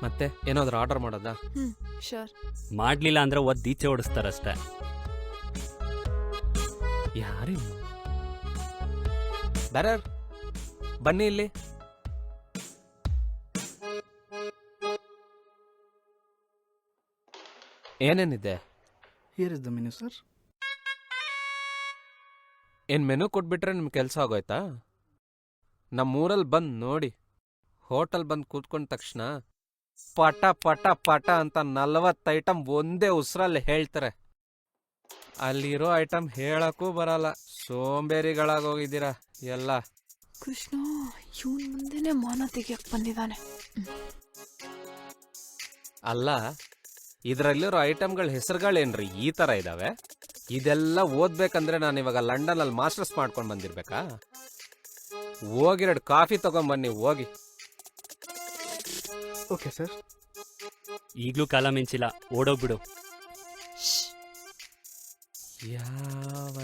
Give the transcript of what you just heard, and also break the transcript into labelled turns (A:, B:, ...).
A: ಮತ್ತೆ ಏನಾದ್ರು ಆರ್ಡರ್ ಮಾಡೋದಾ?
B: ಶೋರ್.
C: ಮಾಡ್ಲಿಲ್ಲ ಅಂದ್ರೆ ಈಚೆ ಓಡಿಸ್ತಾರಷ್ಟೇ.
A: ಯಾರಿ ಬೇರೆ ಬನ್ನಿ ಇಲ್ಲಿ. ಏನೇನಿದೆ?
D: Here is the menu, sir.
A: ಏನ್ ಮೆನು ಕೊಟ್ಬಿಟ್ರೆ ನಿಮ್ ಕೆಲಸ ಆಗೋಯ್ತಾ? ನಮ್ಮೂರಲ್ಲಿ ಬಂದು ನೋಡಿ, ಹೋಟೆಲ್ ಬಂದು ಕೂತ್ಕೊಂಡ ತಕ್ಷಣ ಪಟ ಪಟ ಪಟ ಅಂತ 40 ಐಟಮ್ ಒಂದೇ ಉಸಿರಲ್ಲಿ ಹೇಳ್ತಾರೆ. ಅಲ್ಲಿರೋ ಐಟಮ್ ಹೇಳಕ್ಕೂ ಬರಲ್ಲ. ಸೋಂಬೇರಿಗಳಾಗೋಗಿದ್ದೀರಾ ಎಲ್ಲ.
B: ಕೃಷ್ಣ ಇವನ್ ಮುಂದೆನೆ ಮಾನ ತೆಗಿಯಕ್ ಬಂದಿದ್ದಾನೆ.
A: ಅಲ್ಲ, ಇದರಲ್ಲಿರೋ ಐಟಮ್ಗಳ ಹೆಸರುಗಳೇನ್ರಿ ಈ ಥರ ಇದ್ದಾವೆ? ಇದೆಲ್ಲ ಓದ್ಬೇಕಂದ್ರೆ ನಾನು ಇವಾಗ ಲಂಡನಲ್ಲಿ ಮಾಸ್ಟರ್ಸ್ ಮಾಡ್ಕೊಂಡು ಬಂದಿರ್ಬೇಕಾ? ಹೋಗಿರಡು ಕಾಫಿ ತಗೊಂಬನ್ನಿ ಹೋಗಿ.
D: Okay, sir.
C: ಈಗ್ಲೂ ಕಾಲ ಮಿಂಚಿಲ್ಲ, ಓಡೋಗ್ಬಿಡು.
A: ಯಾವ